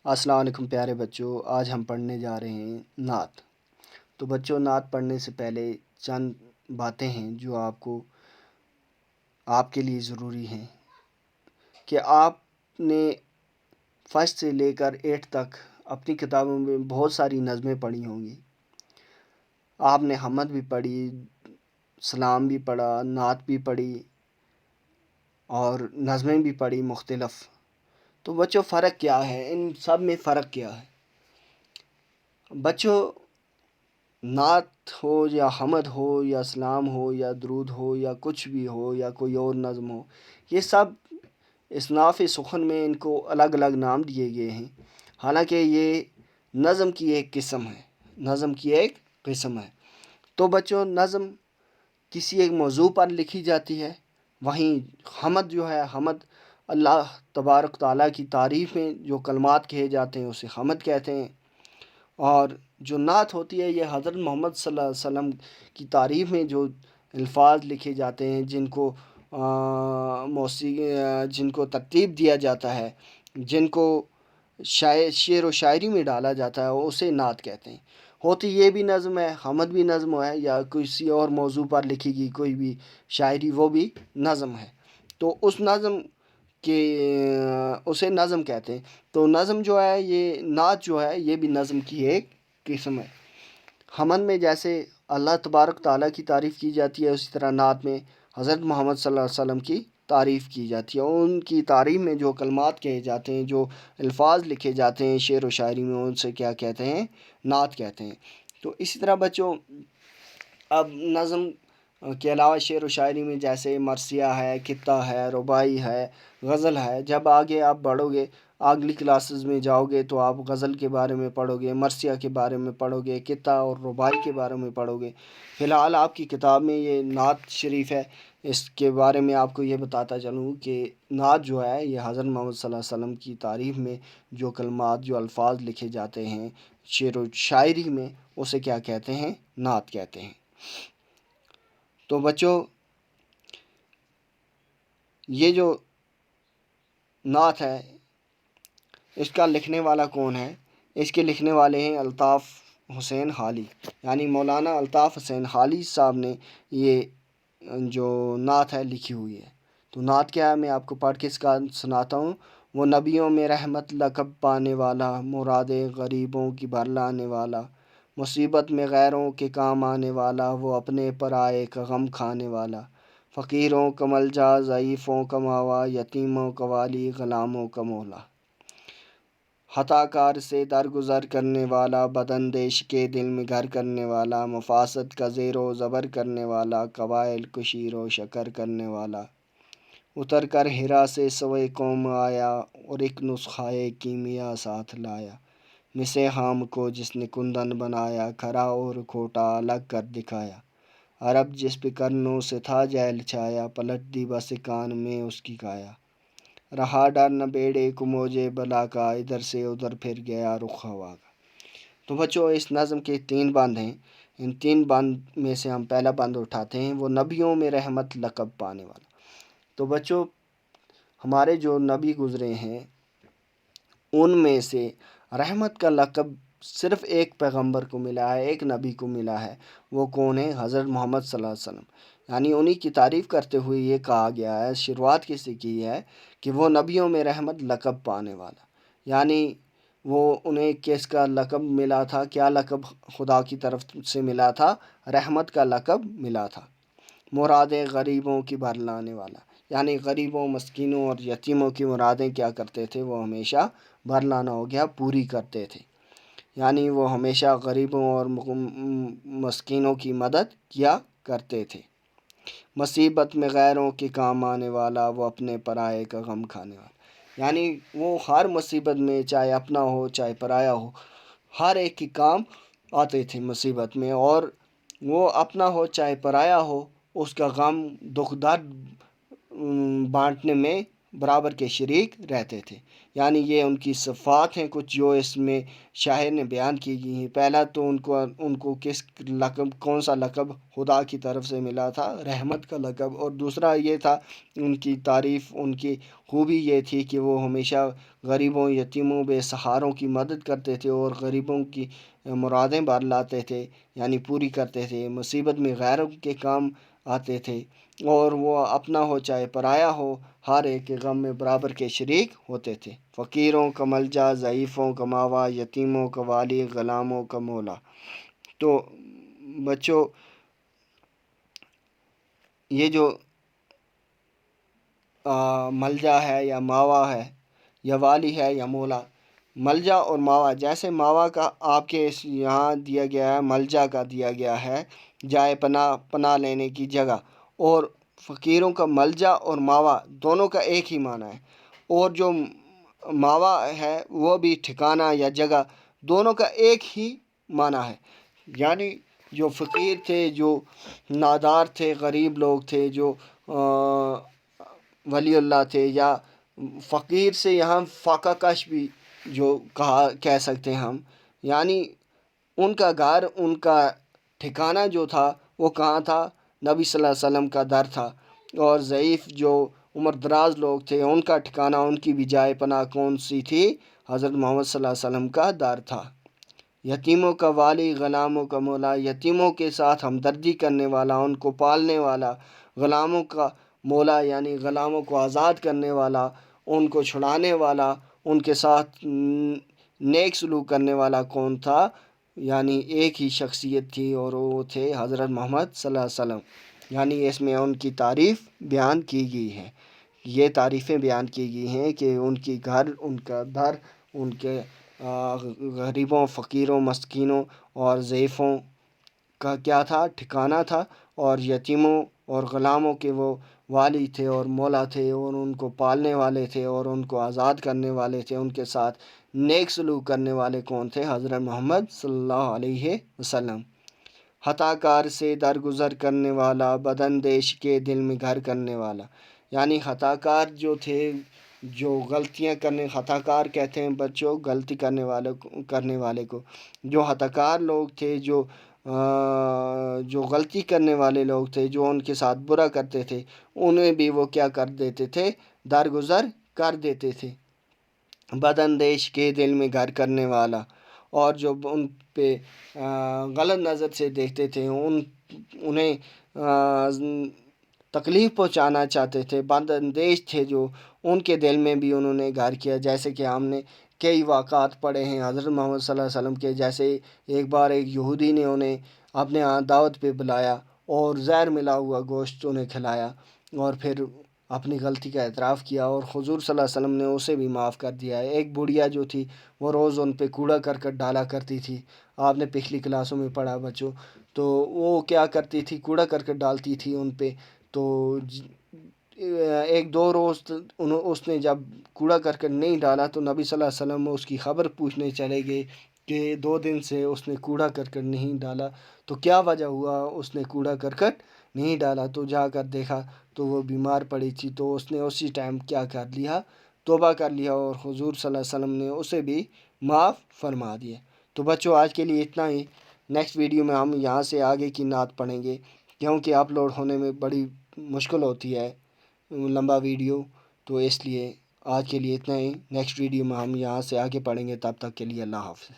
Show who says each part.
Speaker 1: السلام علیکم پیارے بچوں، آج ہم پڑھنے جا رہے ہیں نعت۔ تو بچوں، نعت پڑھنے سے پہلے چند باتیں ہیں جو آپ کے لیے ضروری ہیں کہ آپ نے فرسٹ سے لے کر 8 تک اپنی کتابوں میں بہت ساری نظمیں پڑھی ہوں گی۔ آپ نے حمد بھی پڑھی، سلام بھی پڑھا، نعت بھی پڑھی اور نظمیں بھی پڑھی مختلف۔ تو بچوں، فرق کیا ہے؟ ان سب میں فرق کیا ہے؟ بچوں، نعت ہو یا حمد ہو یا سلام ہو یا درود ہو یا کچھ بھی ہو یا کوئی اور نظم ہو، یہ سب اصناف سخن میں ان کو الگ الگ نام دیے گئے ہیں، حالانکہ یہ نظم کی ایک قسم ہے۔ تو بچوں، نظم کسی ایک موضوع پر لکھی جاتی ہے، وہیں حمد جو ہے، حمد اللہ تبارک تعالیٰ کی تعریف میں جو کلمات کہے جاتے ہیں اسے حمد کہتے ہیں، اور جو نعت ہوتی ہے یہ حضرت محمد صلی اللہ علیہ وسلم کی تعریف میں جو الفاظ لکھے جاتے ہیں، جن کو ترتیب دیا جاتا ہے، جن کو شعر و شاعری میں ڈالا جاتا ہے، اسے نعت کہتے ہیں۔ ہوتی یہ بھی نظم ہے، حمد بھی نظم ہے، یا کسی اور موضوع پر لکھی گئی کوئی بھی شاعری وہ بھی نظم ہے، تو اسے نظم کہتے ہیں۔ تو نظم جو ہے، یہ نعت جو ہے یہ بھی نظم کی ایک قسم ہے۔ حمد میں جیسے اللہ تبارک تعالیٰ کی تعریف کی جاتی ہے، اسی طرح نعت میں حضرت محمد صلی اللہ علیہ وسلم کی تعریف کی جاتی ہے، اور ان کی تعریف میں جو کلمات کہے جاتے ہیں، جو الفاظ لکھے جاتے ہیں شعر و شاعری میں، ان سے کیا کہتے ہیں؟ نعت کہتے ہیں۔ تو اسی طرح بچوں، اب نظم کے علاوہ شعر و شاعری میں جیسے مرثیہ ہے، قطعہ ہے، رباعی ہے، غزل ہے۔ جب آگے آپ بڑھو گے، اگلی کلاسز میں جاؤ گے تو آپ غزل کے بارے میں پڑھو گے، مرثیہ کے بارے میں پڑھو گے، قطعہ اور رباعی کے بارے میں پڑھو گے۔ فی الحال آپ کی کتاب میں یہ نعت شریف ہے، اس کے بارے میں آپ کو یہ بتاتا چلوں کہ نعت جو ہے یہ حضرت محمد صلی اللہ علیہ وسلم کی تعریف میں جو کلمات، جو الفاظ لکھے جاتے ہیں شعر و شاعری میں، اسے کیا کہتے ہیں؟ نعت کہتے ہیں۔ تو بچوں، یہ جو نعت ہے اس کا لکھنے والا کون ہے؟ اس کے لکھنے والے ہیں الطاف حسین حالی، یعنی مولانا الطاف حسین حالی صاحب نے یہ جو نعت ہے لکھی ہوئی ہے۔ تو نعت کیا ہے، میں آپ کو پڑھ کے سناتا ہوں۔ وہ نبیوں میں رحمت لقب پانے والا، مرادیں غریبوں کی بھر لانے والا، مصیبت میں غیروں کے کام آنے والا، وہ اپنے پرائے کا غم کھانے والا، فقیروں کا ملجا، ضعیفوں کا ماوا، یتیموں کا والی، غلاموں کا مولا، خطا کار سے درگزر کرنے والا، بداندیش کے دل میں گھر کرنے والا، مفاسد کا زیر و زبر کرنے والا، قبائل کو شیر و شکر کرنے والا، اتر کر ہرا سے سوئے قوم آیا، اور ایک نسخہ کیمیا ساتھ لایا، مسے خام کو جس نے کندن بنایا، کھرا اور کھوٹا الگ کر دکھایا، عرب جس پہ کرنوں سے تھا جہل چھایا، پلٹ دی بس کان میں اس کی کایا، رہا ڈر نہ بیڑے کو موجے بلا کا، ادھر سے ادھر پھر گیا رخ ہوا کا۔ تو بچوں، اس نظم کے 3 بند ہیں، ان 3 بند میں سے ہم پہلا بند اٹھاتے ہیں، وہ نبیوں میں رحمت لقب پانے والا۔ تو بچوں، ہمارے جو نبی گزرے ہیں ان میں سے رحمت کا لقب صرف ایک پیغمبر کو ملا ہے، ایک نبی کو ملا ہے، وہ کون ہے؟ حضرت محمد صلی اللہ علیہ وسلم۔ یعنی انہی کی تعریف کرتے ہوئے یہ کہا گیا ہے، شروعات کس سے کی ہے کہ وہ نبیوں میں رحمت لقب پانے والا، یعنی وہ انہیں کس کا لقب ملا تھا؟ کیا لقب خدا کی طرف سے ملا تھا؟ رحمت کا لقب ملا تھا۔ مرادیں غریبوں کی بھر لانے والا، یعنی غریبوں، مسکینوں اور یتیموں کی مرادیں کیا کرتے تھے؟ وہ ہمیشہ بھر لانا ہو گیا، پوری کرتے تھے، یعنی وہ ہمیشہ غریبوں اور مسکینوں کی مدد کیا کرتے تھے۔ مصیبت میں غیروں کے کام آنے والا، وہ اپنے پرائے کا غم کھانے والا، یعنی وہ ہر مصیبت میں، چاہے اپنا ہو چاہے پرایا ہو، ہر ایک کے کام آتے تھے مصیبت میں، اور وہ اپنا ہو چاہے پرایا ہو، اس کا غم، دکھ درد بانٹنے میں برابر کے شریک رہتے تھے۔ یعنی یہ ان کی صفات ہیں کچھ جو اس میں شاعر نے بیان کی گئی ہیں۔ پہلا تو ان کو کون سا لقب خدا کی طرف سے ملا تھا، رحمت کا لقب، اور دوسرا یہ تھا ان کی تعریف، ان کی خوبی یہ تھی کہ وہ ہمیشہ غریبوں، یتیموں، بے سہاروں کی مدد کرتے تھے اور غریبوں کی مرادیں بار لاتے تھے، یعنی پوری کرتے تھے، مصیبت میں غیروں کے کام آتے تھے، اور وہ اپنا ہو چاہے پرایا ہو ہر ایک کے غم میں برابر کے شریک ہوتے تھے۔ فقیروں کا ملجا، ضعیفوں کا ماوا، یتیموں کا والی، غلاموں کا مولا۔ تو بچوں یہ جو ملجا ہے یا ماوا ہے یا والی ہے یا مولا، ملجا اور ماوا، جیسے ماوا کا آپ کے یہاں دیا گیا ہے، ملجا کا دیا گیا ہے جائے پناہ لینے کی جگہ، اور فقیروں کا ملجا اور ماوا دونوں کا ایک ہی معنی ہے، اور جو ماوا ہے وہ بھی ٹھکانہ یا جگہ، دونوں کا ایک ہی معنی ہے۔ یعنی جو فقیر تھے، جو نادار تھے، غریب لوگ تھے، جو ولی اللہ تھے، یا فقیر سے یہاں فاقہ کش بھی جو کہہ سکتے ہیں ہم، یعنی ان کا گھر، ان کا ٹھکانہ جو تھا وہ کہاں تھا؟ نبی صلی اللہ علیہ وسلم کا در تھا۔ اور ضعیف جو عمر دراز لوگ تھے ان کا ٹھکانہ، ان کی بھی جائے پناہ کون سی تھی؟ حضرت محمد صلی اللہ علیہ وسلم کا در تھا۔ یتیموں کا والی، غلاموں کا مولا، یتیموں کے ساتھ ہمدردی کرنے والا، ان کو پالنے والا، غلاموں کا مولا یعنی غلاموں کو آزاد کرنے والا، ان کو چھڑانے والا، ان کے ساتھ نیک سلوک کرنے والا کون تھا؟ یعنی ایک ہی شخصیت تھی، اور وہ تھے حضرت محمد صلی اللہ علیہ وسلم۔ یعنی اس میں ان کی تعریف بیان کی گئی ہے، یہ تعریفیں بیان کی گئی ہیں کہ ان کی گھر، ان کا در، ان کے غریبوں، فقیروں، مسکینوں اور ضعیفوں کا کیا تھا؟ ٹھکانہ تھا، اور یتیموں اور غلاموں کے وہ والی تھے اور مولا تھے، اور ان کو پالنے والے تھے اور ان کو آزاد کرنے والے تھے، ان کے ساتھ نیک سلوک کرنے والے کون تھے؟ حضرت محمد صلی اللہ علیہ وسلم۔ خطا کار سے درگزر کرنے والا، بداندیش کے دل میں گھر کرنے والا، یعنی خطا کار جو تھے، جو غلطیاں خطا کار کہتے ہیں بچوں غلطی کرنے والے کو، جو خطا کار لوگ تھے، جو غلطی کرنے والے لوگ تھے، جو ان کے ساتھ برا کرتے تھے، انہیں بھی وہ کیا کر دیتے تھے؟ درگزر کر دیتے تھے۔ بداندیش کے دل میں گھر کرنے والا، اور جو ان پہ غلط نظر سے دیکھتے تھے، انہیں تکلیف پہنچانا چاہتے تھے، بداندیش تھے جو، ان کے دل میں بھی انہوں نے گھر کیا۔ جیسے کہ ہم نے کئی واقعات پڑھے ہیں حضرت محمد صلی اللہ علیہ وسلم کے، جیسے ایک بار ایک یہودی نے انہیں اپنے ہاں دعوت پہ بلایا اور زہر ملا ہوا گوشت انہیں کھلایا، اور پھر اپنی غلطی کا اعتراف کیا، اور حضور صلی اللہ علیہ وسلم نے اسے بھی معاف کر دیا ہے۔ ایک بڑھیا جو تھی وہ روز ان پہ کوڑا کرکٹ ڈالا کرتی تھی، آپ نے پچھلی کلاسوں میں پڑھا بچوں، تو وہ کیا کرتی تھی؟ کوڑا کرکٹ ڈالتی تھی ان پہ، تو ایک دو روز اس نے جب کوڑا کرکٹ نہیں ڈالا تو نبی صلی اللہ علیہ وسلم اس کی خبر پوچھنے چلے گئے کہ 2 دن سے اس نے کوڑا کرکٹ نہیں ڈالا، تو کیا وجہ ہوا اس نے کوڑا کرکٹ نہیں ڈالا؟ تو جا کر دیکھا تو وہ بیمار پڑی تھی، تو اس نے اسی ٹائم کیا کر لیا؟ توبہ کر لیا، اور حضور صلی اللہ علیہ وسلم نے اسے بھی معاف فرما دیا۔ تو بچوں آج کے لیے اتنا ہی، نیکسٹ ویڈیو میں ہم یہاں سے آگے کی نعت پڑھیں گے، کیونکہ اپلوڈ ہونے میں بڑی مشکل ہوتی ہے لمبا ویڈیو، تو اس لیے آج کے لیے اتنا ہی، نیکسٹ ویڈیو میں ہم یہاں سے آگے پڑھیں گے، تب تک کے لیے اللہ حافظ۔